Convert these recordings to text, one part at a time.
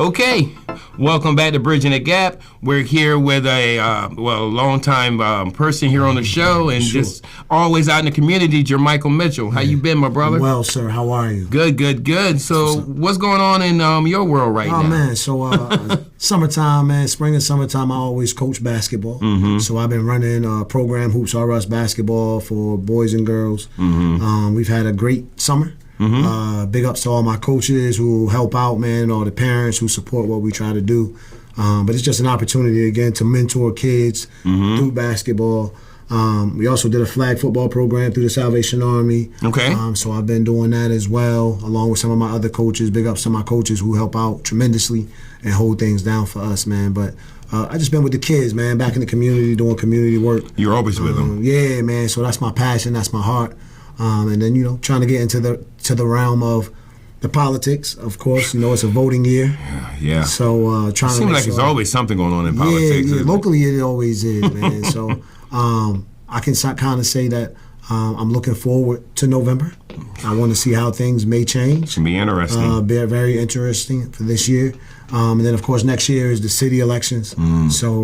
Okay, welcome back to Bridging the Gap. We're here with a long-time person here on the show, and just always out in the community, Jermichael Mitchell. How you been, my brother? Well, sir. How are you? Good. So, what's going on in your world right now? Oh man, so summertime, man. Spring and summertime, I always coach basketball. So I've been running program Hoops R Us basketball for boys and girls. We've had a great summer. Big ups to all my coaches who help out, man, all the parents who support what we try to do. But it's just an opportunity, again, to mentor kids through basketball. We also did a flag football program through the Salvation Army. Okay. So I've been doing that as well, along with some of my other coaches. Big ups to my coaches who help out tremendously and hold things down for us, man. But I just been with the kids, man, back in the community, doing community work. You're always with them. Yeah, man. So that's my passion. That's my heart. And then, trying to get into the realm of the politics. Of course, it's a voting year. Yeah. So trying to seems like there's always something going on in politics. Yeah. Locally, it always is, man. So I can kind of say that I'm looking forward to November. I want to see how things may change. It's going to be interesting. Very interesting for this year. And then, of course, next year is the city elections. So,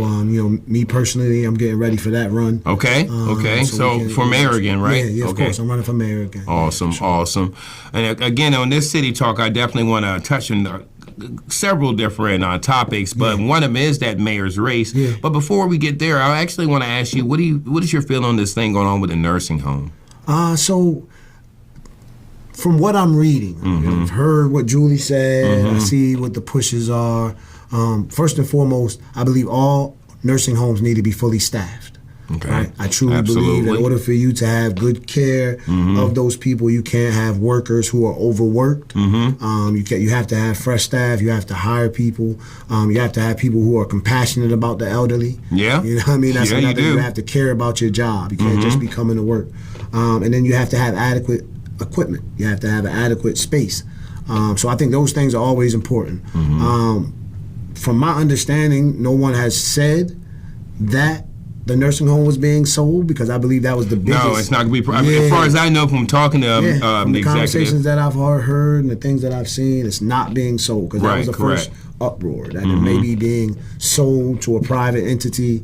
me personally, I'm getting ready for that run. Okay. So for mayor again, right? Yeah, of course. I'm running for mayor again. Awesome. And again, on this City Talk, I definitely want to touch on several different topics, but one of them is that mayor's race. Yeah. But before we get there, I actually want to ask you, what is your feeling on this thing going on with the nursing home? So from what I'm reading, I've heard what Julie said, I see what the pushes are. First and foremost, I believe all nursing homes need to be fully staffed. Okay. Right? I truly believe in order for you to have good care of those people, you can't have workers who are overworked. You have to have fresh staff. You have to hire people. You have to have people who are compassionate about the elderly. Yeah. You know what I mean? That's another thing. You have to care about your job. You can't just be coming to work. And then you have to have adequate equipment. You have to have an adequate space. So I think those things are always important. From my understanding, no one has said that the nursing home was being sold, because I believe that was the biggest. No, it's not going to be. As far as I know from talking to from the conversations that I've heard and the things that I've seen, it's not being sold, because that was the first uproar, that it may be being sold to a private entity.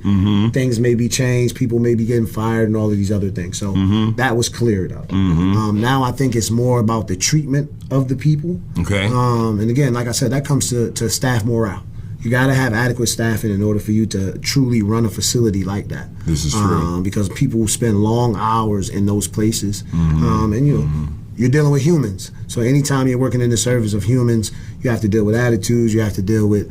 Things may be changed, people may be getting fired, and all of these other things. So that was cleared up. Now I think it's more about the treatment of the people. Okay. And again, like I said, that comes to staff morale. You got to have adequate staffing in order for you to truly run a facility like that. This is true. Because people spend long hours in those places. And you're dealing with humans. So anytime you're working in the service of humans, you have to deal with attitudes. You have to deal with,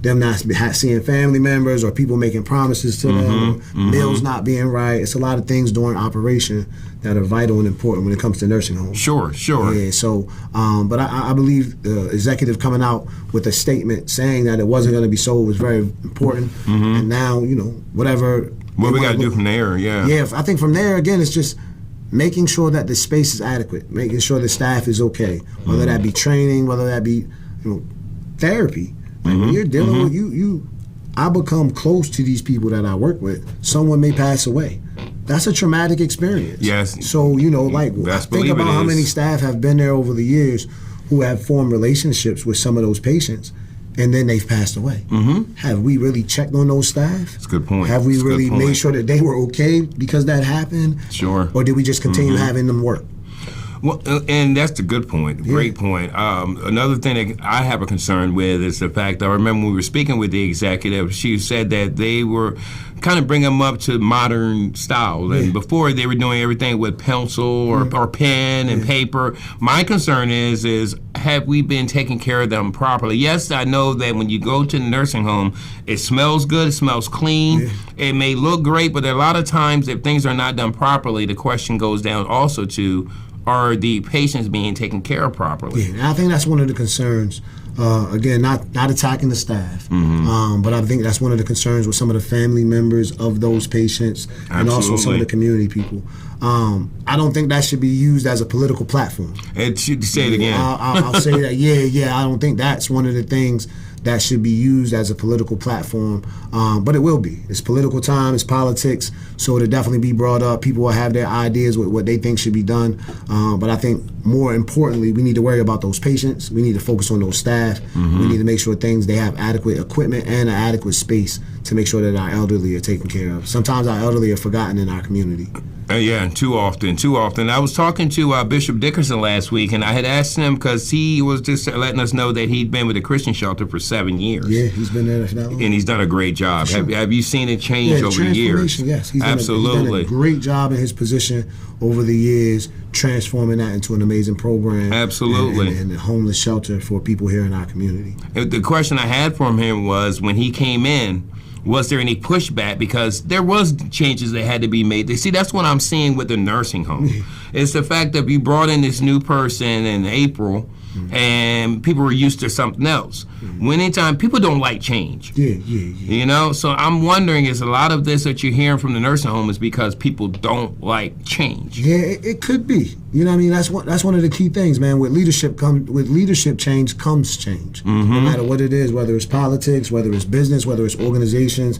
them not seeing family members, or people making promises to them, meals not being right. It's a lot of things during operation that are vital and important when it comes to nursing homes. Sure. Yeah. So, but I believe the executive coming out with a statement saying that it wasn't going to be sold was very important. And now, whatever. What we got to do from there? Yeah. I think from there, again, it's just making sure that the space is adequate, making sure the staff is okay, whether that be training, whether that be therapy. Like when you're dealing with I become close to these people that I work with. Someone may pass away. That's a traumatic experience. Yes. So think about how many staff have been there over the years who have formed relationships with some of those patients, and then they've passed away. Have we really checked on those staff? That's a good point. Have we really made sure that they were okay because that happened? Sure. Or did we just continue having them work? Well, and that's a good point. Great point. Another thing that I have a concern with is the fact that I remember when we were speaking with the executive, she said that they were kind of bringing them up to modern style. And before, they were doing everything with pencil or pen and paper. My concern is have we been taking care of them properly? Yes, I know that when you go to the nursing home, it smells good, it smells clean, it may look great, but a lot of times if things are not done properly, the question goes down also to, are the patients being taken care of properly? Yeah, and I think that's one of the concerns. Again, not attacking the staff, but I think that's one of the concerns with some of the family members of those patients and also some of the community people. I don't think that should be used as a political platform. Say it again. I'll say that. Yeah. I don't think that's one of the things that should be used as a political platform, but it will be. It's political time, it's politics, so it'll definitely be brought up. People will have their ideas with what they think should be done, but I think more importantly, we need to worry about those patients. We need to focus on those staff. We need to make sure they have adequate equipment and an adequate space to make sure that our elderly are taken care of. Sometimes our elderly are forgotten in our community. Yeah, too often. I was talking to Bishop Dickerson last week, and I had asked him because he was just letting us know that he'd been with a Christian shelter for 7 years. Yeah, he's been there for that long. And he's done a great job. Sure. Have you seen it change over the years? Yes, he's Absolutely. done a great job in his position over the years, transforming that into an amazing program. Absolutely. And a homeless shelter for people here in our community. The question I had from him was, when he came in, was there any pushback? Because there was changes that had to be made. See, that's what I'm seeing with the nursing home. It's the fact that we brought in this new person in April, and people were used to something else. When anytime people don't like change. You know, so I'm wondering, is a lot of this that you're hearing from the nursing home is because people don't like change? Yeah, it could be. You know what I mean? That's one of the key things, man. With leadership change comes change. No matter what it is, whether it's politics, whether it's business, whether it's organizations,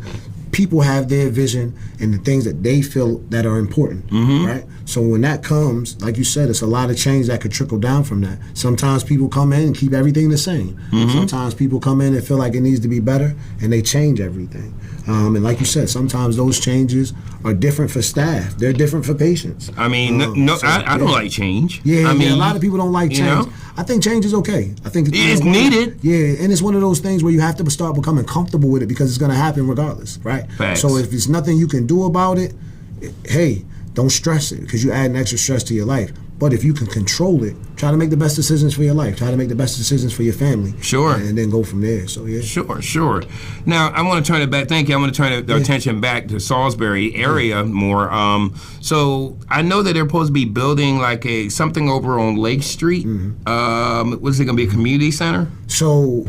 people have their vision and the things that they feel that are important, right? So when that comes, like you said, it's a lot of change that could trickle down from that. Sometimes people come in and keep everything the same. Sometimes people come in and feel like it needs to be better, and they change everything. And like you said, sometimes those changes are different for staff. They're different for patients. I mean, I don't like change. Yeah, I mean, a lot of people don't like change. know? I think change is okay. I think It's needed. Yeah, and it's one of those things where you have to start becoming comfortable with it because it's going to happen regardless, right? Facts. So if there's nothing you can do about it, hey, don't stress it because you add an extra stress to your life. But if you can control it, try to make the best decisions for your life. Try to make the best decisions for your family. Sure. And then go from there. So, yeah. Sure. Now, I want to turn it back. Thank you. I want to turn the attention back to Salisbury area more. So I know that they're supposed to be building like something over on Lake Street. Was it going to be a community center? So,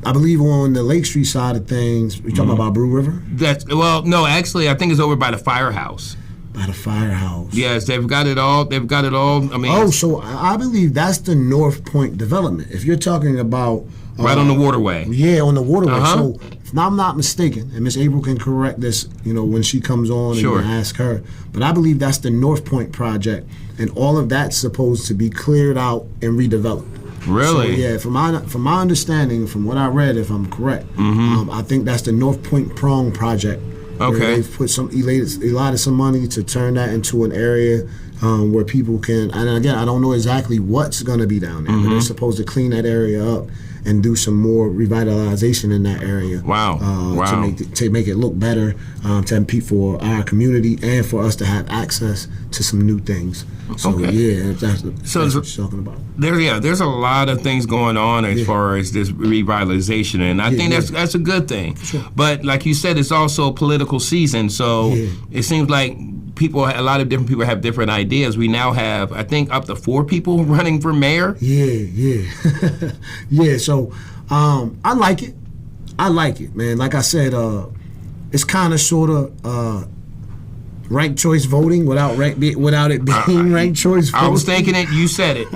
I believe on the Lake Street side of things, we're talking about Brew River? No, actually, I think it's over by the firehouse. By the firehouse. Yes, they've got it all. I mean, so I believe that's the North Point development. If you're talking about right on the waterway. Yeah, on the waterway. So if I'm not mistaken, and Miss April can correct this, when she comes on and ask her. But I believe that's the North Point project, and all of that's supposed to be cleared out and redeveloped. Really? So, yeah, from my understanding, from what I read, if I'm correct, I think that's the North Point Prong project. Okay. They've put allotted some money to turn that into an area where people can, and again, I don't know exactly what's going to be down there, but they're supposed to clean that area up and do some more revitalization in that area. Wow. To make it look better, for our community and for us to have access to some new things. So that's what you're talking about. There's a lot of things going on as far as this revitalization, and I think that's a good thing. Sure. But like you said, it's also a political season, so it seems like a lot of different people have different ideas. We now have, I think, up to 4 people running for mayor. Yeah. So I like it, man. Like I said, it's kind of sort of ranked choice voting without it being ranked choice voting. I was thinking it. You said it.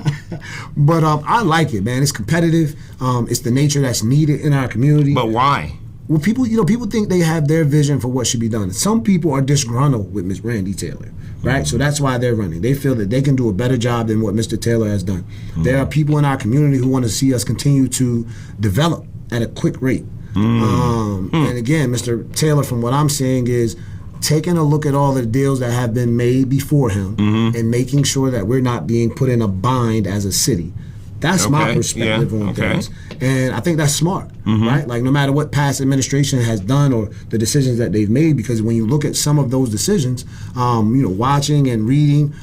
But I like it, man. It's competitive. It's the nature that's needed in our community. But why? Well, people think they have their vision for what should be done. Some people are disgruntled with Ms. Randy Taylor, right? So that's why they're running. They feel that they can do a better job than what Mr. Taylor has done. There are people in our community who want to see us continue to develop at a quick rate. And again, Mr. Taylor, from what I'm saying, is taking a look at all the deals that have been made before him and making sure that we're not being put in a bind as a city. That's my perspective on things. And I think that's smart, right? Like, no matter what past administration has done or the decisions that they've made, because when you look at some of those decisions, watching and reading,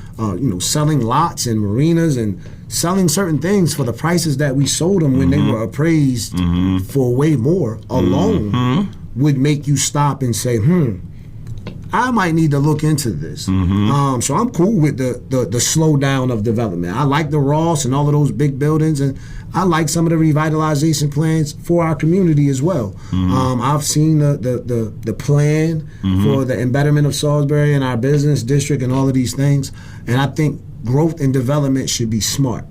selling lots and marinas and selling certain things for the prices that we sold them when they were appraised for way more alone would make you stop and say, I might need to look into this. So I'm cool with the slowdown of development. I like the Ross and all of those big buildings, and I like some of the revitalization plans for our community as well. I've seen the plan for the embetterment of Salisbury and our business district and all of these things, and I think growth and development should be smart.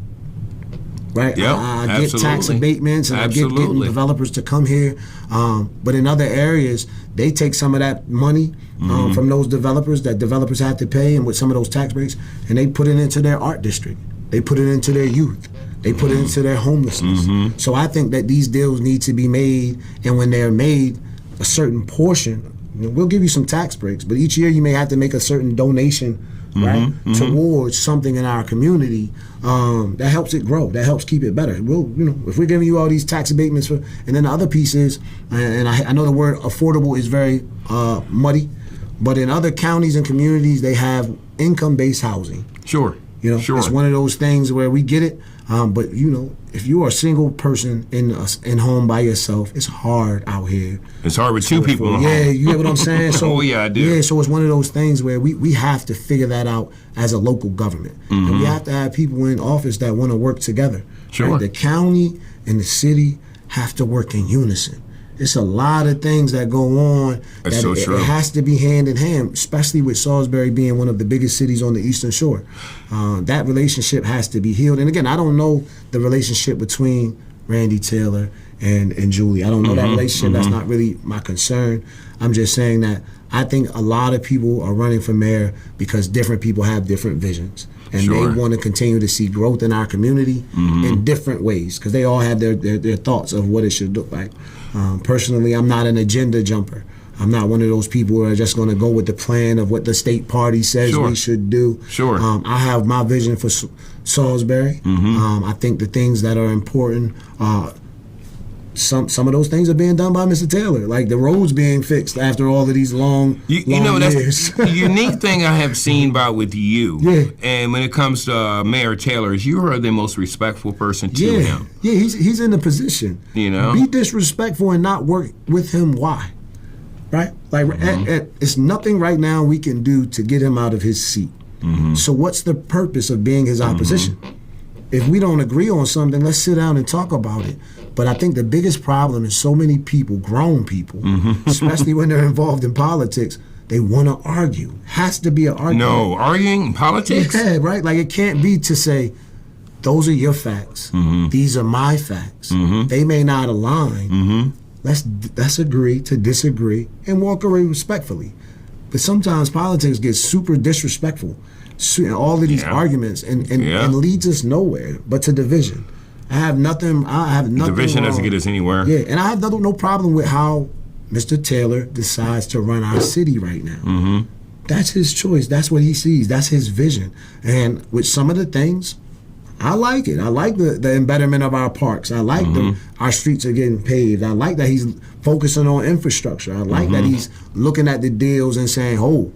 right? Yep, I get tax abatements, and I get getting developers to come here. But in other areas, they take some of that money from those developers that developers have to pay, and with some of those tax breaks, and they put it into their art district. They put it into their youth. They put it into their homelessness. So I think that these deals need to be made, and when they're made, a certain portion, we'll give you some tax breaks, but each year you may have to make a certain donation, right, towards something in our community that helps it grow, that helps keep it better. We'll, if we're giving you all these tax abatements, and then the other piece is, and I know the word affordable is very muddy, but in other counties and communities, they have income-based housing. Sure. It's one of those things where we get it, but if you are a single person in home by yourself, it's hard out here. It's hard with two people. Yeah, you get what I'm saying? So, oh yeah, I do. Yeah, so it's one of those things where we have to figure that out as a local government, and we have to have people in office that want to work together. Sure. Right? The county and the city have to work in unison. It's a lot of things that go on. That's so true. It has to be hand in hand, especially with Salisbury being one of the biggest cities on the Eastern Shore. That relationship has to be healed. And again, I don't know the relationship between Randy Taylor and Julie. I don't know that relationship. That's not really my concern. I'm just saying that I think a lot of people are running for mayor because different people have different visions. And they want to continue to see growth in our community in different ways, because they all have their thoughts of what it should look like. Personally, I'm not an agenda jumper. I'm not one of those people who are just going to go with the plan of what the state party says we should do. I have my vision for Salisbury. I think the things that are important, some of those things are being done by Mr. Taylor, like the roads being fixed after all of these long years. That's the unique thing I have seen about with you. And when it comes to Mayor Taylor, is you are the most respectful person to him. He's in the position. Be disrespectful and not work with him. Why? Right? Like it's nothing right now we can do to get him out of his seat. So what's the purpose of being his opposition? If we don't agree on something, let's sit down and talk about it. But I think the biggest problem is so many people, grown people, especially when they're involved in politics, they want to argue. Has to be an argument. No, arguing in politics? Yeah, right? Like, it can't be to say, those are your facts. These are my facts. They may not align. Let's agree to disagree and walk away respectfully. But sometimes politics gets super disrespectful. All of these arguments and leads us nowhere but to division. I have nothing. Division doesn't get us anywhere. Yeah, and I have no problem with how Mr. Taylor decides to run our city right now. That's his choice. That's what he sees. That's his vision. And with some of the things, I like it. I like the embetterment of our parks. I like our streets are getting paved. I like that he's focusing on infrastructure. I like that he's looking at the deals and saying, oh,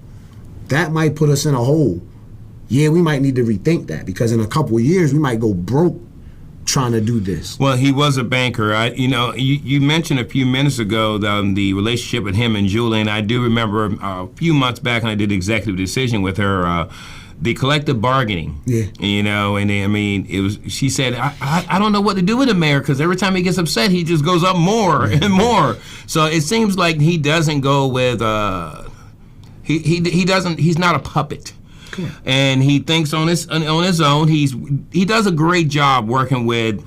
that might put us in a hole. Yeah, we might need to rethink that, because in a couple of years we might go broke trying to do this. Well, he was a banker. You mentioned a few minutes ago the relationship with him and Julie, and I do remember a few months back when I did executive decision with her, the collective bargaining. It was. She said, I don't know what to do with the mayor, because every time he gets upset, he just goes up more and more. So it seems like he doesn't go with. He doesn't. He's not a puppet. And he thinks on his own. He does a great job working with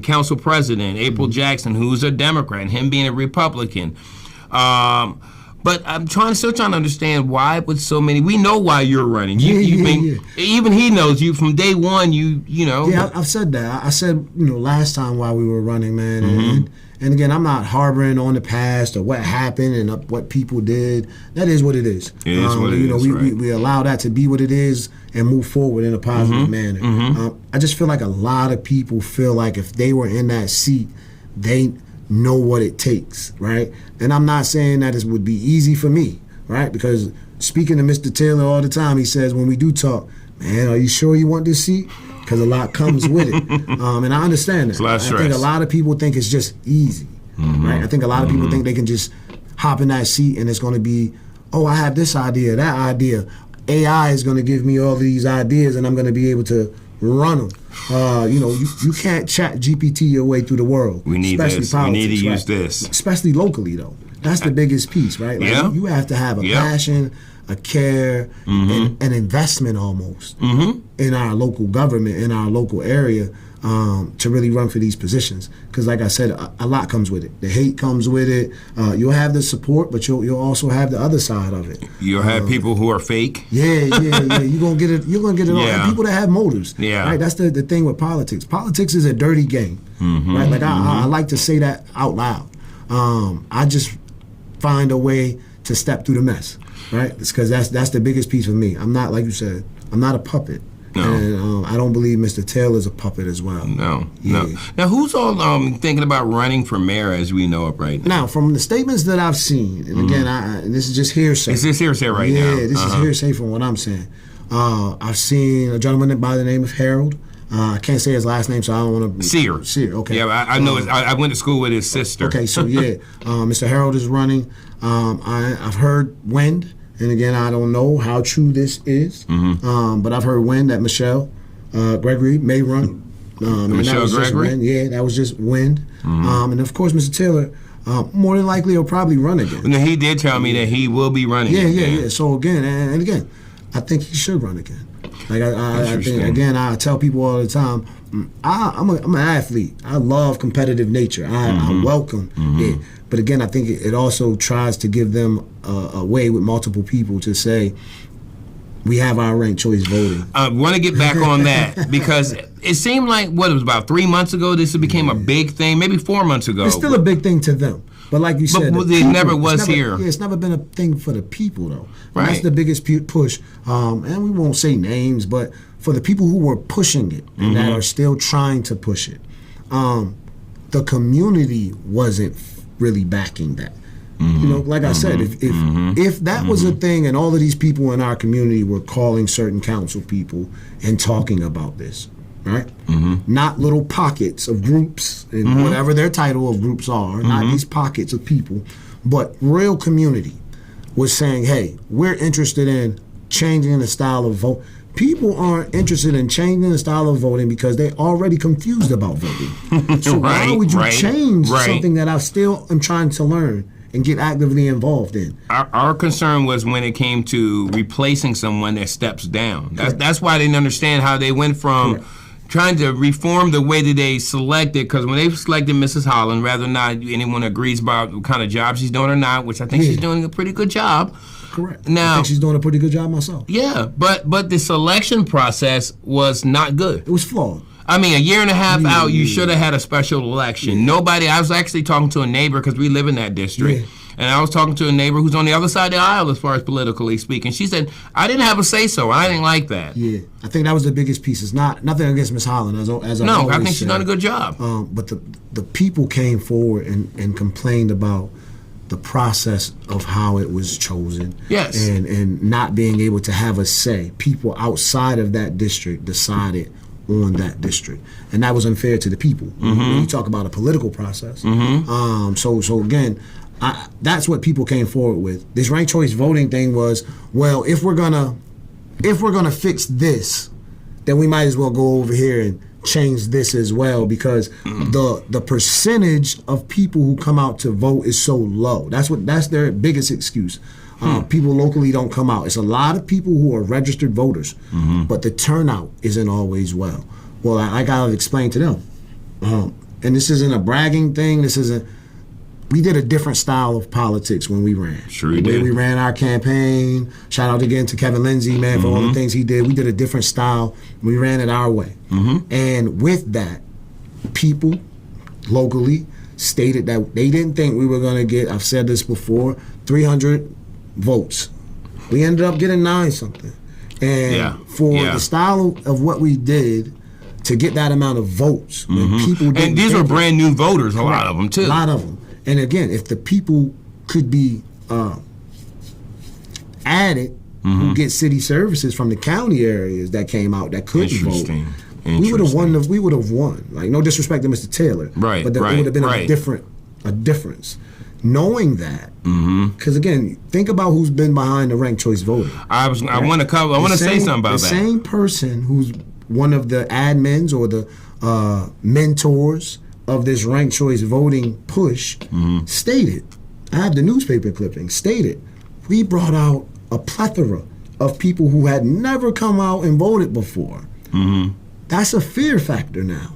Council President April Jackson, who's a Democrat, and him being a Republican. But I'm still trying to understand why with so many. We know why you're running. Even he knows you from day one. Yeah, I've said that. I said last time why we were running, man. And again, I'm not harboring on the past or what happened and what people did. That is what it is. It is what it is. We allow that to be what it is and move forward in a positive manner. I just feel like a lot of people feel like if they were in that seat, they know what it takes, right? And I'm not saying that it would be easy for me, right? Because speaking to Mr. Taylor all the time, he says when we do talk, man, are you sure you want this seat? Because a lot comes with it. And I understand that. It's a lot of stress. I think a lot of people think it's just easy, right? I think a lot of people think they can just hop in that seat and it's going to be, oh, I have this idea, that idea. AI is going to give me all these ideas and I'm going to be able to run them. You can't chat GPT your way through the world. We need this. Politics, we need to use right? this. Especially locally, though. That's the biggest piece, right? Like, you have to have a passion, a care, and an investment almost in our local government, in our local area. to really run for these positions. Because like I said, a lot comes with it. The hate comes with it. You'll have the support, but you'll also have the other side of it. You'll have people who are fake. Yeah. You're gonna get it. You're gonna get it all. And people that have motives. Yeah. Right. That's the thing with politics. Politics is a dirty game. Right. Like I like to say that out loud. I just find a way to step through the mess. Right. It's because that's the biggest piece for me. I'm not, like you said, I'm not a puppet. No. And I don't believe Mr. Taylor's a puppet as well. No. Now, who's all thinking about running for mayor as we know it right now? Now, from the statements that I've seen, and again, and this is just hearsay. Is this hearsay now? Yeah, this is hearsay from what I'm saying. I've seen a gentleman by the name of Harold. I can't say his last name, so I don't want to. Sear, okay. Yeah, I know. I went to school with his sister. Okay, so yeah, Mr. Harold is running. I've heard wind. And again, I don't know how true this is, but I've heard wind that Michelle Gregory may run. Michelle Gregory? Yeah, that was just wind. And of course, Mr. Taylor, more than likely, will probably run again. No, he did tell me that he will be running. Yeah. So again, and again, I think he should run again. Like I think, again, I tell people all the time, I'm an athlete. I love competitive nature. I welcome it. But again, I think it also tries to give them a way with multiple people to say, we have our ranked choice voting. I want to get back on that because it seemed like, it was about 3 months ago, this became a big thing, maybe 4 months ago. It's still a big thing to them. But like you said, it never was here. Yeah, it's never been a thing for the people, though. Right. That's the biggest push. And we won't say names, but for the people who were pushing it and that are still trying to push it, the community wasn't really backing that. You know, like I said, if that was a thing and all of these people in our community were calling certain council people and talking about this, right? Not little pockets of groups and whatever their title of groups are, not these pockets of people, but real community was saying, hey, we're interested in changing the style of vote. People aren't interested in changing the style of voting because they're already confused about voting. So why would you change something that I still am trying to learn and get actively involved in? Our concern was when it came to replacing someone that steps down. That's why I didn't understand how they went from trying to reform the way that they selected, because when they selected Mrs. Holland, rather not anyone agrees about what kind of job she's doing or not, which I think she's doing a pretty good job. Correct. Now, I think she's doing a pretty good job myself. Yeah, but the selection process was not good. It was flawed. I mean, a year and a half out, you should have had a special election. Nobody, I was actually talking to a neighbor because we live in that district. And I was talking to a neighbor who's on the other side of the aisle as far as politically speaking. She said, I didn't have a say-so. I didn't like that. Yeah, I think that was the biggest piece. It's nothing against Miss Holland, as I No, I think she's done a good job. But the people came forward and complained about the process of how it was chosen. Yes. And not being able to have a say. People outside of that district decided on that district, and that was unfair to the people. When you talk about a political process. So again, that's what people came forward with. This ranked choice voting thing was, well, if we're gonna fix this, then we might as well go over here and change this as well, because the percentage of people who come out to vote is so low. That's their biggest excuse. People locally don't come out. It's a lot of people who are registered voters, but the turnout isn't always well. Well, I gotta explain to them, and this isn't a bragging thing. This isn't. We did a different style of politics when we ran. Sure, the way we ran our campaign. Shout out again to Kevin Lindsay, man, for all the things he did. We did a different style. We ran it our way. And with that, people locally stated that they didn't think we were going to get, I've said this before, 300 votes. We ended up getting 9-something. And for the style of what we did to get that amount of votes, when people didn't, and these were brand new voters, a lot of them too. A lot of them. And again, if the people could be added who get city services from the county areas that came out that couldn't vote, we would have won. We would have won. Like, no disrespect to Mr. Taylor, right? But there would have been a difference. Knowing that, because again, think about who's been behind the ranked choice voting. I want to say something about that. The same person who's one of the admins or the mentors of this ranked choice voting push stated, I have the newspaper clipping, stated, we brought out a plethora of people who had never come out and voted before. that's a fear factor now.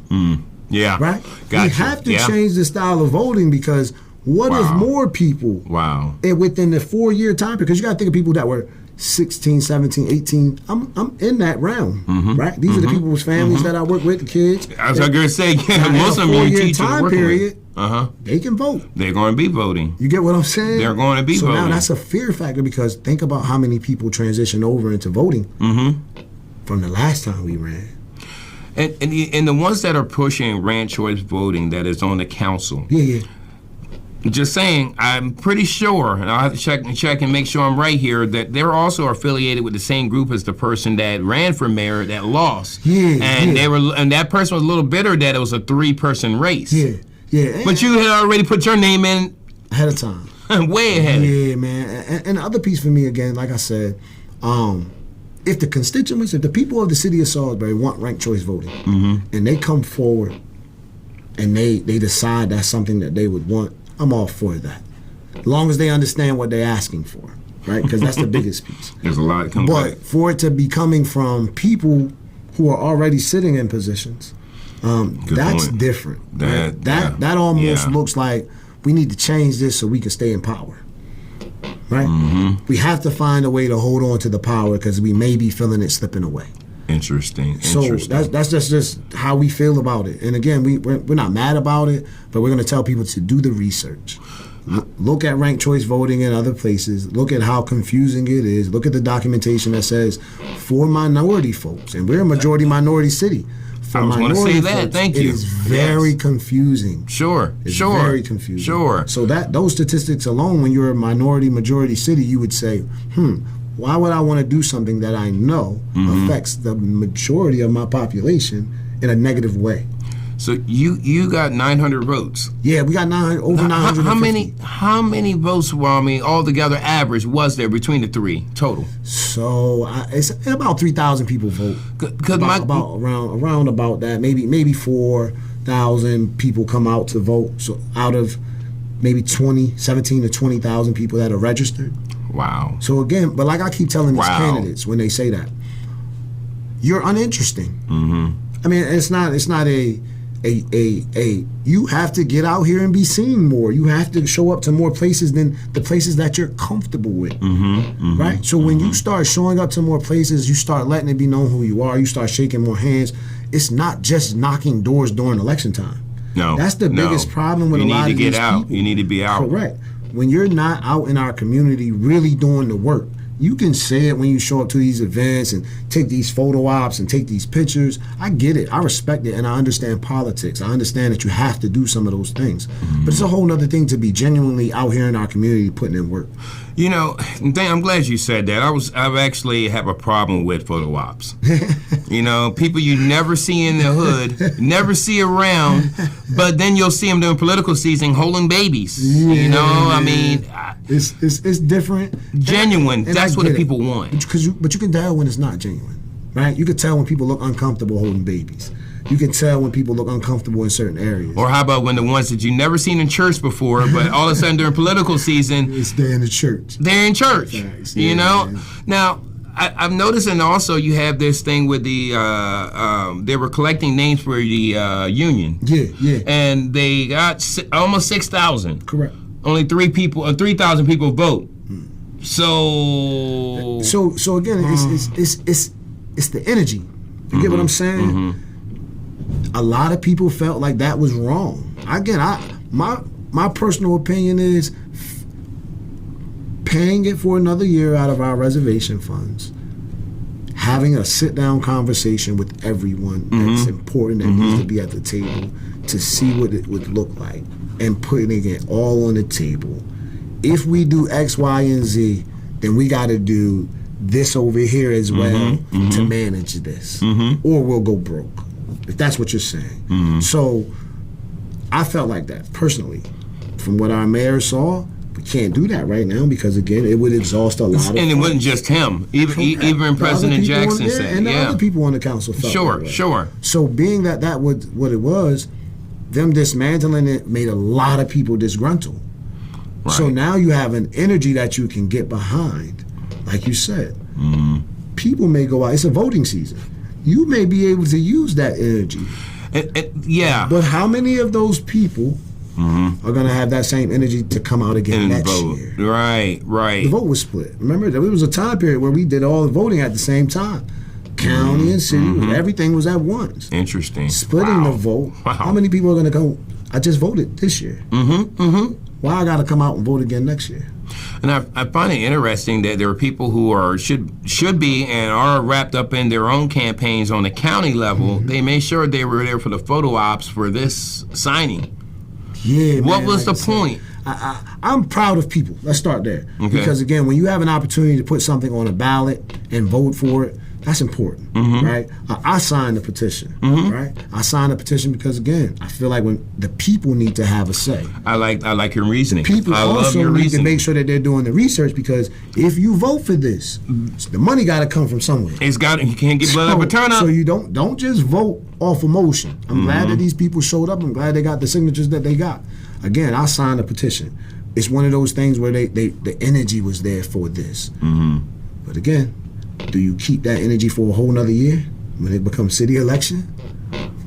Yeah. Right? Gotcha. We have to change the style of voting because what if more people within the 4-year time period, because you got to think of people that were 16, 17, 18. I'm in that realm, right? These are the people's families that I work with, the kids. I was going to say, most of them you teach time period, they can vote. They're going to be voting. You get what I'm saying? They're going to be voting. So now that's a fear factor because think about how many people transition over into voting from the last time we ran. And the ones that are pushing ranked choice voting that is on the council. Yeah. Just saying, I'm pretty sure, and I'll have to check and make sure I'm right here, that they're also affiliated with the same group as the person that ran for mayor that lost. And that person was a little bitter that it was a 3-person race. But you had already put your name in ahead of time. Way ahead. Yeah, man. And the other piece for me, again, like I said, if the constituents, if the people of the city of Salisbury want ranked choice voting, and they come forward and they decide that's something that they would want, I'm all for that. As long as they understand what they're asking for, right? Because that's the biggest piece. There's a lot coming But for it to be coming from people who are already sitting in positions, that's different. That almost looks like we need to change this so we can stay in power. Right? We have to find a way to hold on to the power because we may be feeling it slipping away. Interesting. So that's just how we feel about it. And again, we're not mad about it, but we're going to tell people to do the research. Look at ranked choice voting in other places. Look at how confusing it is. Look at the documentation that says for minority folks, and we're a majority minority city. I was going to say that. Folks, thank you. It is very confusing. It's very confusing. So those statistics alone, when you're a minority majority city, you would say, why would I want to do something that I know affects the majority of my population in a negative way? So you got 900 votes. Yeah, we got over 950. How many votes? Well, I mean, altogether, average was there between the three total? So it's about 3,000 people vote. Around about that, maybe 4,000 people come out to vote. So out of maybe 17 to 20,000 people that are registered. Wow. So again, but like I keep telling these candidates when they say that, you're uninteresting. I mean, it's not a you have to get out here and be seen more. You have to show up to more places than the places that you're comfortable with. Right? So when you start showing up to more places, you start letting it be known who you are, you start shaking more hands. It's not just knocking doors during election time. No. That's the biggest problem with a lot of these people. You need to get out. You need to be out. Correct. When you're not out in our community really doing the work, you can say it when you show up to these events and take these photo ops and take these pictures. I get it. I respect it, and I understand politics. I understand that you have to do some of those things. But it's a whole other thing to be genuinely out here in our community putting in work. You know, I'm glad you said that. I've actually have a problem with photo ops. You know, people you never see in the hood, never see around, but then you'll see them during political season holding babies. You know, I mean, it's different. Genuine. And that's what the people want. But you can tell when it's not genuine, right? You can tell when people look uncomfortable holding babies. You can tell when people look uncomfortable in certain areas. Or how about when the ones that you never seen in church before, but all of a sudden during political season, they're in the church. They're in church. Nice. You know. Man. Now I'm noticing also you have this thing with the they were collecting names for the union. Yeah. And they got almost 6,000. Correct. Only 3,000 people vote. So again, it's the energy. You get what I'm saying? A lot of people felt like that was wrong. Again, my personal opinion is paying it for another year out of our reservation funds, having a sit-down conversation with everyone that's important, that needs to be at the table, to see what it would look like, and putting it all on the table. If we do X, Y, and Z, then we got to do this over here as well to manage this, or we'll go broke, if that's what you're saying. So I felt like that personally. From what our mayor saw, we can't do that right now because, again, it would exhaust a lot of And it wasn't just him. Even President Jackson said, and the other people on the council felt Sure. So being that was what it was, them dismantling it made a lot of people disgruntled. Right. So now you have an energy that you can get behind. Like you said, people may go out. It's a voting season. you may be able to use that energy. Yeah. But how many of those people are going to have that same energy to come out again and next vote. year? Right. The vote was split. Remember, there was a time period where we did all the voting at the same time. County and city, everything was at once. Interesting. Splitting the vote. Wow. How many people are going to go, I just voted this year. Why I got to come out and vote again next year? And I find it interesting that there are people who are should be and are wrapped up in their own campaigns on the county level. They made sure they were there for the photo ops for this signing. Yeah, what man, was like the point? I'm proud of people. Let's start there. Okay. Because again, when you have an opportunity to put something on a ballot and vote for it, that's important, right? I signed the petition, right? I signed the petition because again, I feel like when the people need to have a say. I like your reasoning. People I also love your need reasoning. to make sure that they're doing the research because if you vote for this, the money got to come from somewhere. You can't get blood up a turn up. So you don't just vote off emotion. I'm glad that these people showed up. I'm glad they got the signatures that they got. Again, I signed a petition. It's one of those things where the energy was there for this. But again, do you keep that energy for a whole nother year when it becomes city election?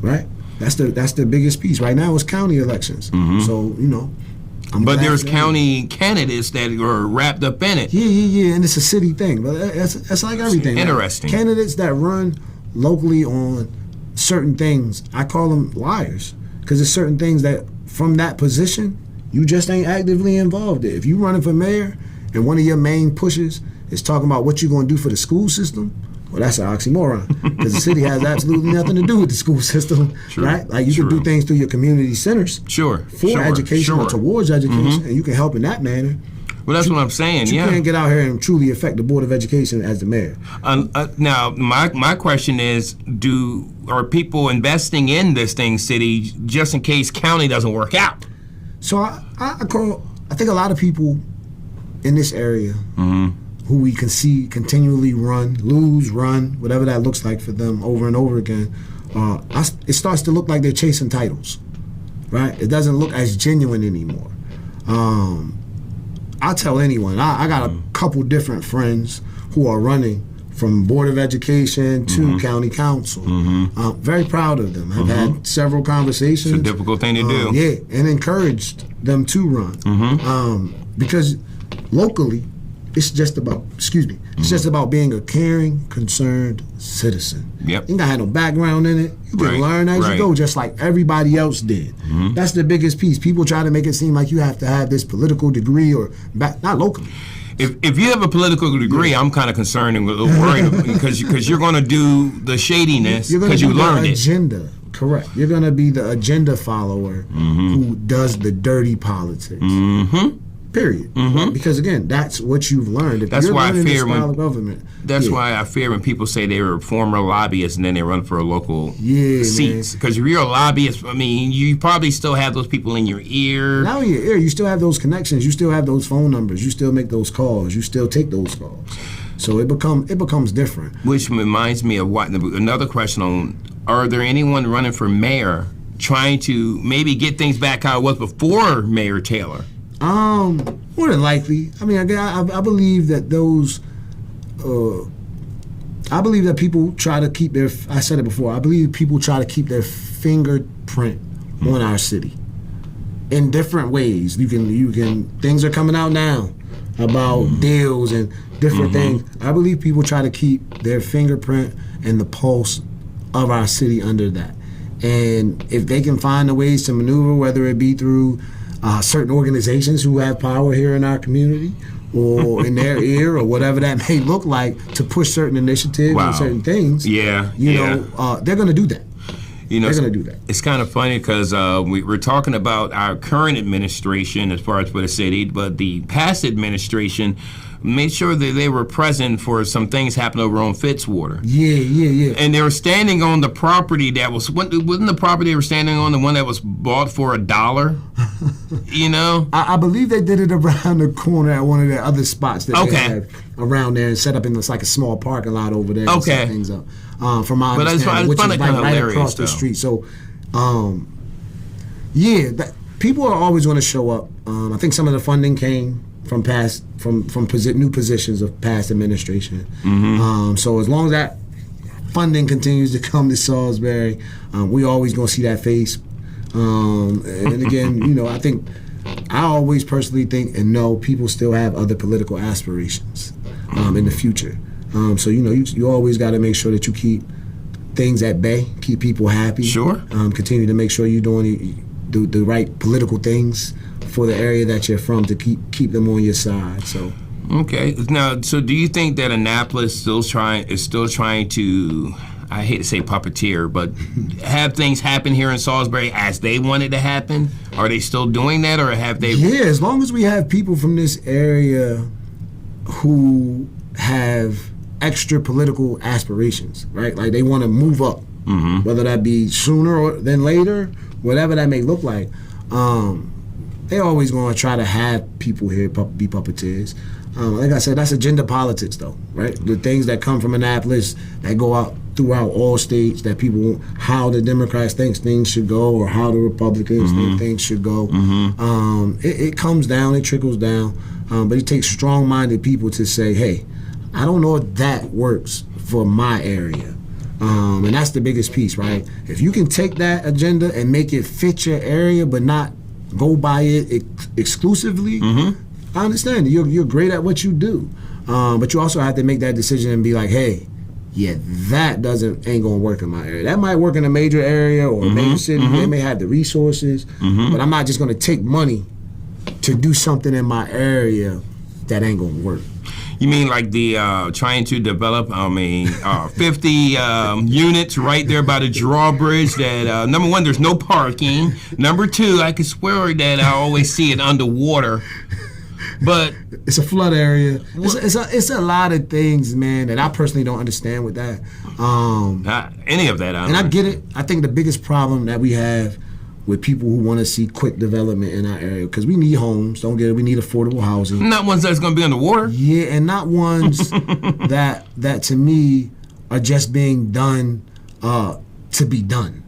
Right? That's the biggest piece. Right now it's county elections. So, but there's county candidates that are wrapped up in it. Yeah, and it's a city thing. But that's like everything. Interesting. Like, candidates that run locally on certain things, I call them liars. Because there's certain things that from that position, you just ain't actively involved in. If you running for mayor and one of your main pushes is talking about what you're going to do for the school system, well, that's an oxymoron because the city has absolutely nothing to do with the school system, right? Like you can do things through your community centers for education or towards education, and you can help in that manner. Well, that's what I'm saying. You can't get out here and truly affect the Board of Education as the mayor. Now, my question is, are people investing in this thing, city, just in case county doesn't work out? So I think a lot of people in this area who we can see continually run, whatever that looks like for them over and over again, it starts to look like they're chasing titles, right? It doesn't look as genuine anymore. I tell anyone, I got a couple different friends who are running from Board of Education to County Council. I'm very proud of them. I've had several conversations. It's a difficult thing to do. Yeah, and encouraged them to run. Because locally, it's just about, it's just about being a caring, concerned citizen. You ain't got to have no background in it. You can learn as you go, just like everybody else did. That's the biggest piece. People try to make it seem like you have to have this political degree or not locally. If you have a political degree, I'm kind of concerned and worried because you're going to do the shadiness because you learned it. Agenda, correct. You're going to be the agenda follower who does the dirty politics. Period. Because again, that's what you've learned. If that's why I fear why I fear when people say they were former lobbyists and then they run for a local seats. Because if you're a lobbyist, I mean, you probably still have those people in your ear. Not in your ear. You still have those connections. You still have those phone numbers. You still make those calls. You still take those calls. So it becomes different. Which reminds me of another question on: are there anyone running for mayor trying to maybe get things back how it was before Mayor Taylor? More than likely. I mean, I believe that those. I believe that people try to keep their. I said it before. I believe people try to keep their fingerprint on our city in different ways. You can. Things are coming out now about deals and different things. I believe people try to keep their fingerprint and the pulse of our city under that. And if they can find the ways to maneuver, whether it be through certain organizations who have power here in our community or in their ear or whatever that may look like to push certain initiatives and certain things, they're going to do that. They're going to do that. It's kind of funny because we're talking about our current administration as far as for the city, but the past administration made sure that they were present for some things happened over on Fitzwater. Yeah. And they were standing on the property that wasn't the property they were standing on the one that was bought for $1? I believe they did it around the corner at one of the other spots that they had around there and set up in this like a small parking lot over there and set things up. From my understanding, which is right across the street. So, people are always going to show up. I think some of the funding came from new positions of past administration. So as long as that, funding continues to come to Salisbury, we always gonna see that face. And again, you know, I always personally think and know people still have other political aspirations in the future. So you know, you always got to make sure that you keep things at bay, keep people happy. Sure. Continue to make sure you're doing the right political things for the area that you're from to keep them on your side. So. Okay. Now, so do you think that Annapolis is still trying to, I hate to say puppeteer, but have things happen here in Salisbury as they want it to happen? Are they still doing that, or have they? Yeah, as long as we have people from this area who have extra political aspirations, right? Like they want to move up, whether that be sooner than later, whatever that may look like. They always going to try to have people here be puppeteers. Like I said, that's agenda politics, though, right? The things that come from Annapolis that go out throughout all states, that people want, how the Democrats think things should go, or how the Republicans think things should go. It comes down, it trickles down, but it takes strong-minded people to say, hey, I don't know if that works for my area. And that's the biggest piece, right? If you can take that agenda and make it fit your area, but not go by it exclusively, I understand. You're great at what you do. But you also have to make that decision and be like, hey, yeah, that ain't gonna work in my area. That might work in a major area or a major city. They may have the resources, but I'm not just gonna take money to do something in my area that ain't gonna work. You mean like the trying to develop, 50 units right there by the drawbridge that, number one, there's no parking. Number two, I can swear that I always see it underwater. But it's a flood area. It's a lot of things, man, that I personally don't understand with that. Not any of that. I get it. I think the biggest problem that we have with people who want to see quick development in our area, because we need homes. Don't get it. We need affordable housing. Not ones that's going to be underwater. Yeah, and not ones that to me are just being done to be done.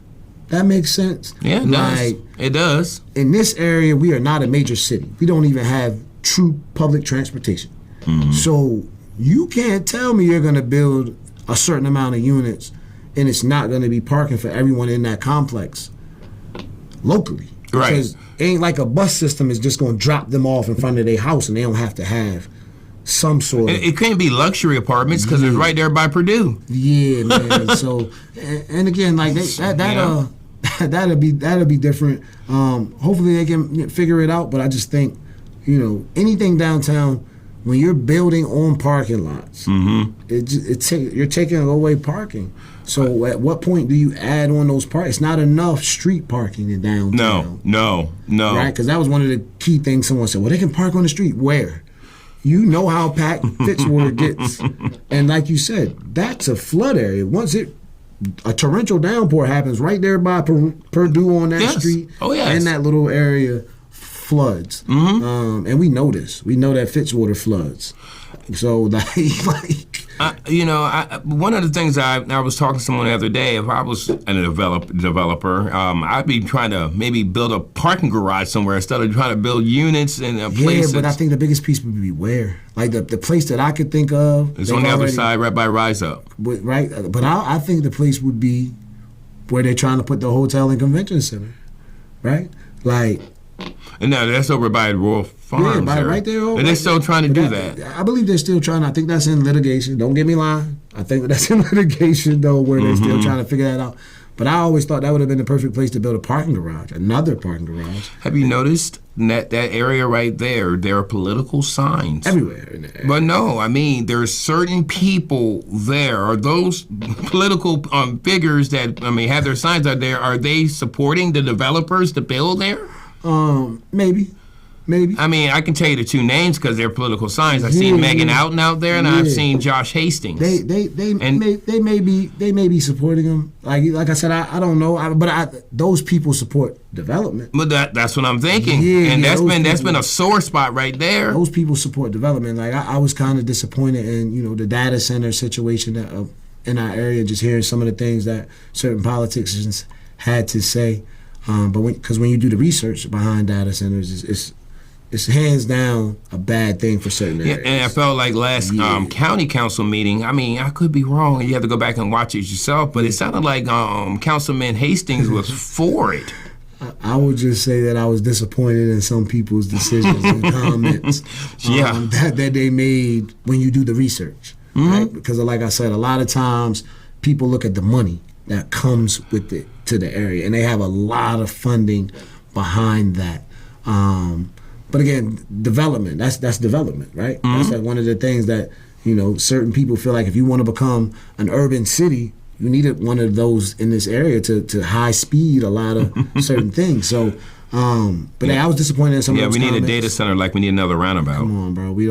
That makes sense. Yeah, it does. It does. In this area, we are not a major city. We don't even have true public transportation. So you can't tell me you're going to build a certain amount of units and it's not going to be parking for everyone in that complex locally. Right. Because it ain't like a bus system is just going to drop them off in front of their house and they don't have to have some sort of... It can't be luxury apartments because it's right there by Purdue. Yeah, man. So, and again, like that'll be different. Hopefully they can figure it out, but I just think, you know, anything downtown, when you're building on parking lots, you're taking away parking. So at what point do you add on those parking? It's not enough street parking in downtown. No. Right? Because that was one of the key things someone said. Well, they can park on the street. Where? You know how packed Fitzwater gets. And like you said, that's a flood area. Once a torrential downpour happens right there by Purdue on that street, and that little area floods. And we know this. We know that Fitzwater floods. So one of the things I was talking to someone the other day, if I was a developer, I'd be trying to maybe build a parking garage somewhere instead of trying to build units in places. Yeah, but I think the biggest piece would be where. Like the place that I could think of. It's on the other side, right by Rise Up. Right, but I think the place would be where they're trying to put the hotel and convention center, right? Like. And now that's over by Royal Farms. Yeah, right there. And they're still trying to do that. I believe they're still trying. I think that's in litigation. Don't get me lying. I think that's in litigation, though, where they're still trying to figure that out. But I always thought that would have been the perfect place to build a parking garage, another parking garage. Have you noticed that area right there, there are political signs? Everywhere in there. But no, I mean, there's certain people there. Are those political figures that, have their signs out there, are they supporting the developers to build there? Maybe. I can tell you the two names because they're political signs. I've seen Megan Outen out there, and I've seen Josh Hastings. They may be supporting them. Like I said, I don't know, but those people support development. But that's what I'm thinking, and that's been a sore spot right there. Those people support development. Like I was kind of disappointed in the data center situation in our area. Just hearing some of the things that certain politicians had to say. But because when you do the research behind data centers, it's hands down a bad thing for certain areas. And I felt like last county council meeting, I mean, I could be wrong, and you have to go back and watch it yourself, but it sounded like Councilman Hastings was for it. I would just say that I was disappointed in some people's decisions and comments that they made when you do the research, right? Because like I said, a lot of times people look at the money that comes with it to the area, and they have a lot of funding behind that. But again, development, that's development, right? That's like one of the things that, certain people feel like if you want to become an urban city, you needed one of those in this area to high speed a lot of certain things. So, but I was disappointed in some of those comments. We need a data center like we need another roundabout. Come on, bro. We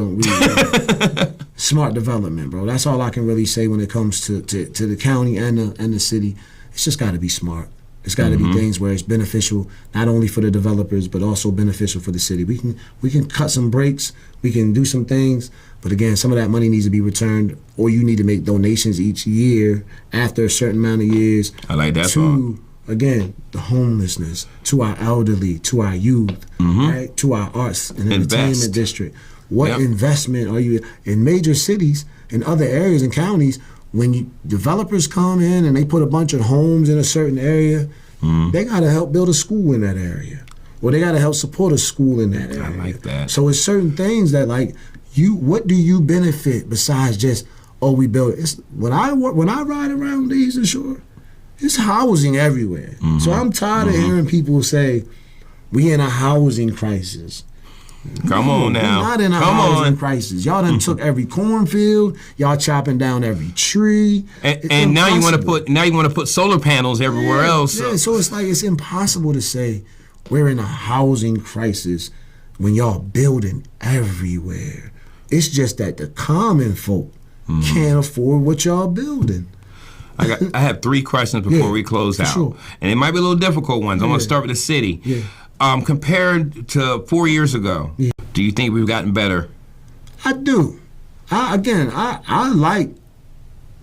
smart development, bro. That's all I can really say when it comes to the county and the city. It's just got to be smart. It's got to be things where it's beneficial not only for the developers but also beneficial for the city. We can cut some breaks, we can do some things, but again, some of that money needs to be returned, or you need to make donations each year after a certain amount of years. I like that to again the homelessness, to our elderly, to our youth, right, to our arts and entertainment district. What investment are you in major cities and other areas and counties? When developers come in and they put a bunch of homes in a certain area, they got to help build a school in that area, or they got to help support a school in that area. I like that. So it's certain things that what do you benefit besides just we build it? It's, when I ride around the Eastern Shore, it's housing everywhere. So I'm tired of hearing people say we in a housing crisis. Come on now. We're not in a housing crisis. Y'all done took every cornfield. Y'all chopping down every tree. And now you want to put solar panels everywhere else. Yeah, so it's like it's impossible to say we're in a housing crisis when y'all building everywhere. It's just that the common folk can't afford what y'all building. I have 3 questions before we close out. Sure. And it might be a little difficult ones. I'm going to start with the city. Yeah. Compared to 4 years ago, do you think we've gotten better? I do. I like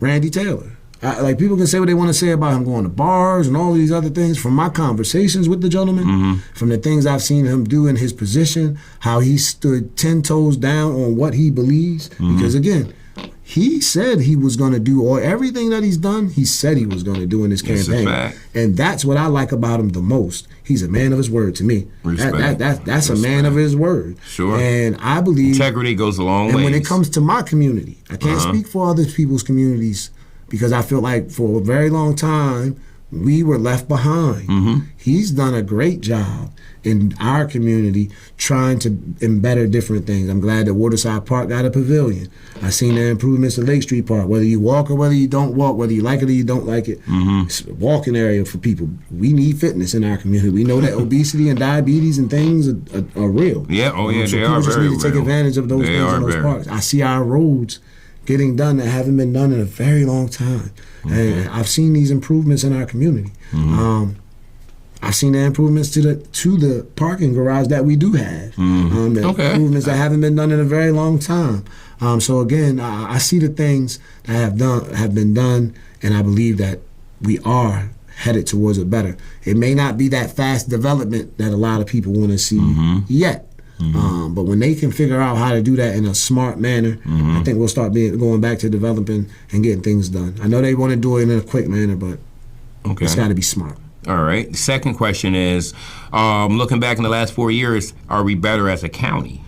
Randy Taylor. Like people can say what they want to say about him going to bars and all these other things. From my conversations with the gentleman, from the things I've seen him do in his position, how he stood 10 toes down on what he believes. Because again, he said he was going to do everything that he's done. He said he was going to do in his campaign, and that's what I like about him the most. He's a man of his word to me. That's a man of his word. Sure. And I believe integrity goes a long way. And when it comes to my community, I can't speak for other people's communities because I feel like for a very long time we were left behind. He's done a great job in our community trying to better different things. I'm glad that Waterside Park got a pavilion. I've seen the improvements to Lake Street Park, whether you walk or whether you don't walk, whether you like it or you don't like it. It's a walking area for people. We need fitness in our community. We know that obesity and diabetes and things are real. Yeah, so they are people just very need to take advantage of those things in those parks. I see our roads getting done that haven't been done in a very long time. And I've seen these improvements in our community. I've seen the improvements to the parking garage that we do have. Improvements that haven't been done in a very long time. So again, I see the things that have been done, and I believe that we are headed towards it better. It may not be that fast development that a lot of people want to see yet. But when they can figure out how to do that in a smart manner, I think we'll start going back to developing and getting things done. I know they want to do it in a quick manner, but it's got to be smart. All right. The second question is, looking back in the last 4 years, are we better as a county?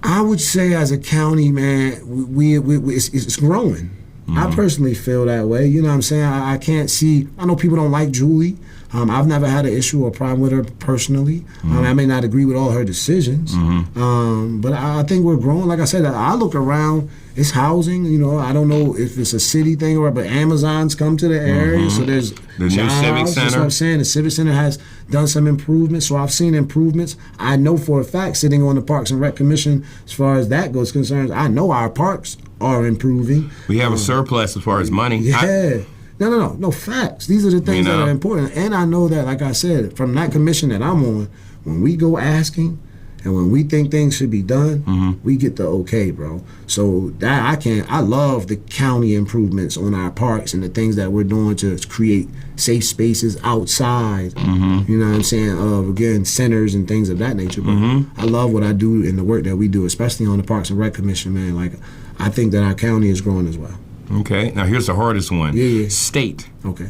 I would say as a county, man, it's growing. I personally feel that way. You know what I'm saying? I can't see. I know people don't like Julie. I've never had an issue or problem with her personally. I may not agree with all her decisions, but I think we're growing. Like I said, I look around. It's housing. You know, I don't know if it's a city thing but Amazon's come to the area, so there's the new Civic Center. That's what I'm saying. The Civic Center has done some improvements, so I've seen improvements. I know for a fact, sitting on the Parks and Rec Commission, as far as that goes concerned, I know our parks are improving. We have a surplus as far as money. Yeah. No, facts. These are the things that are important. And I know that, like I said, from that commission that I'm on, when we go asking, And when we think things should be done, we get the okay, bro. So that I love the county improvements on our parks and the things that we're doing to create safe spaces outside. You know what I'm saying? Of, again, centers and things of that nature. But I love what I do and the work that we do, especially on the Parks and Rec Commission, man. Like, I think that our county is growing as well. Okay. Now, here's the hardest one. State. Okay.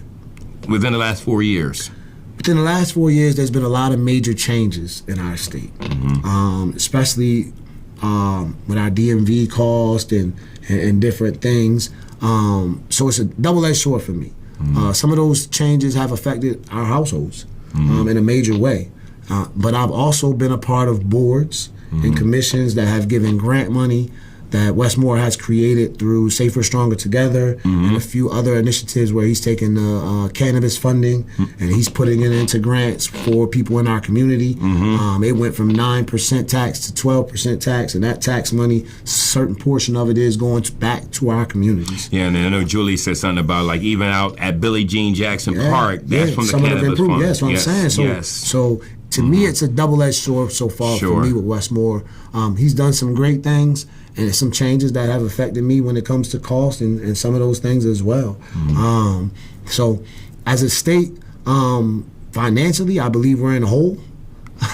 Within the last 4 years. Within the last 4 years, there's been a lot of major changes in our state, especially with our DMV cost and different things. So it's a double-edged sword for me. Some of those changes have affected our households in a major way. But I've also been a part of boards and commissions that have given grant money that Westmore has created through Safer, Stronger Together and a few other initiatives where he's taken cannabis funding and he's putting it into grants for people in our community. It went from 9% tax to 12% tax, and that tax money, certain portion of it is going back to our communities. Yeah, and I know Julie said something about, like, even out at Billie Jean Jackson Park, that's from the cannabis fund. Yeah, that's what I'm saying. So to me, it's a double-edged sword so far for me with Westmore. He's done some great things, and there's some changes that have affected me when it comes to cost and some of those things as well. So as a state, financially, I believe we're in a hole.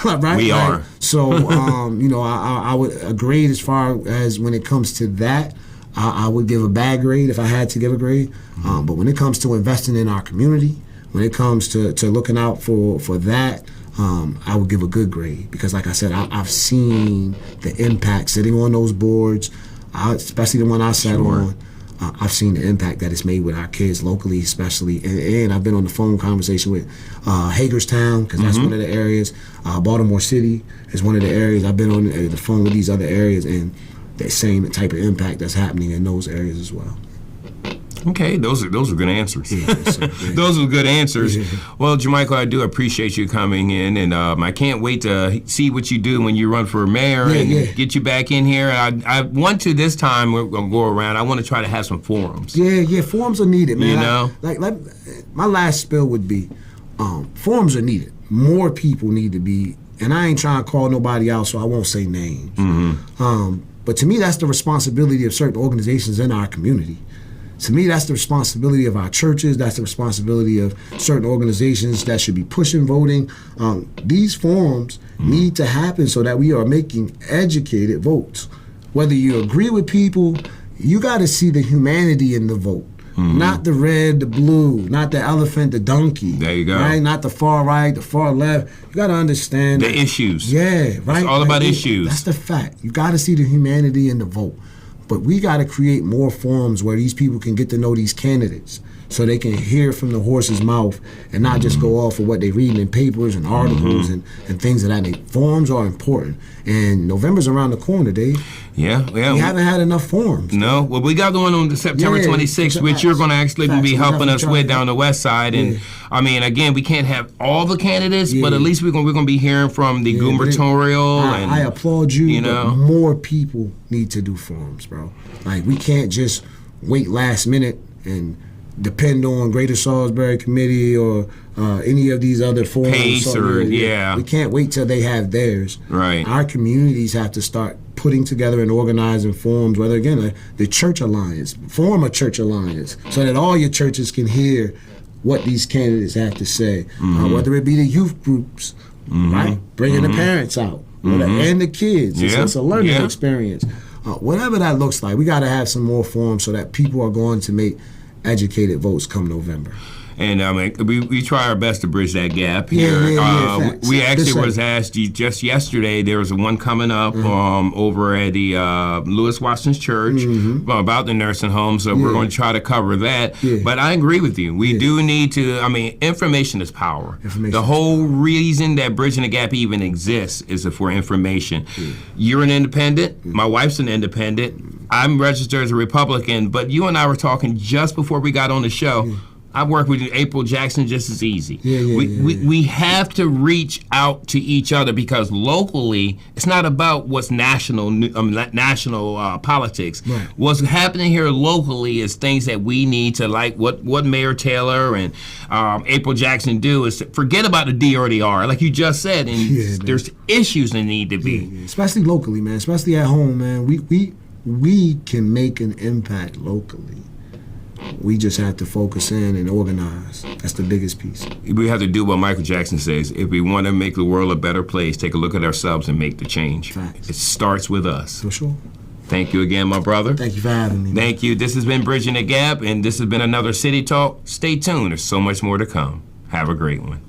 Right? We are. So, you know, I would agree as far as when it comes to that. I would give a bad grade if I had to give a grade. But when it comes to investing in our community, when it comes to looking out for that, I would give a good grade because, like I said, I've seen the impact sitting on those boards, especially the one I sat on. I've seen the impact that it's made with our kids locally, especially, and I've been on the phone conversation with Hagerstown because that's one of the areas. Baltimore City is one of the areas. I've been on the phone with these other areas, and that same type of impact that's happening in those areas as well. Okay, those are good answers. Those are good answers. Well, Jermichael, I do appreciate you coming in, and I can't wait to see what you do when you run for mayor and get you back in here. I want to this time we're gonna go around. I want to try to have some forums. Forums are needed, man. You know, like my last spill would be, forums are needed. More people need to be, and I ain't trying to call nobody out, so I won't say names. But to me, that's the responsibility of certain organizations in our community. To me, that's the responsibility of our churches. That's the responsibility of certain organizations that should be pushing voting. These forums need to happen so that we are making educated votes. Whether you agree with people, you got to see the humanity in the vote. Not the red, the blue, not the elephant, the donkey. There you go. Right? Not the far right, the far left. You got to understand the issues. Yeah, right. It's all about issues. That's the fact. You got to see the humanity in the vote. But we got to create more forums where these people can get to know these candidates so they can hear from the horse's mouth and not just go off of what they read in papers and articles and things of that nature. Forums are important. And November's around the corner, Dave. Yeah. We haven't had enough forums. No. Well, we got the one on September 26th, which you're going to actually be helping us with down the west side. And, I mean, again, we can't have all the candidates, but at least we're going to be hearing from the gubernatorial. I applaud you, but more people need to do forums, bro. Like, we can't just wait last minute and depend on Greater Salisbury Committee or any of these other forums. PACE We can't wait till they have theirs. Right. Our communities have to start putting together and organizing forums, whether, again, the church alliance, form a church alliance so that all your churches can hear what these candidates have to say, whether it be the youth groups, right? Bringing the parents out, and the kids. It's a learning experience. Whatever that looks like, we got to have some more forums so that people are going to make educated votes come November. And I mean, we try our best to bridge that gap here. We actually was asked just yesterday. There was one coming up over at the Lewis Watson's Church about the nursing home. So we're going to try to cover that. But I agree with you. We do need to. I mean, information is power. The whole reason that bridging the gap even exists is for information. You're an independent. My wife's an independent. I'm registered as a Republican. But you and I were talking just before we got on the show. I work with April Jackson just as easy. We have to reach out to each other, because locally, it's not about what's national politics. Right. What's happening here locally is things that we need to, like what Mayor Taylor and April Jackson do, is forget about the D or the R, like you just said, and there's issues that need to be. Especially locally, man. Especially at home, man. We can make an impact locally. We just have to focus in and organize. That's the biggest piece. We have to do what Michael Jackson says. If we want to make the world a better place, take a look at ourselves and make the change. Facts. It starts with us. For sure. Thank you again, my brother. Thank you for having me. Thank you. This has been Bridging the Gap, and this has been another City Talk. Stay tuned. There's so much more to come. Have a great one.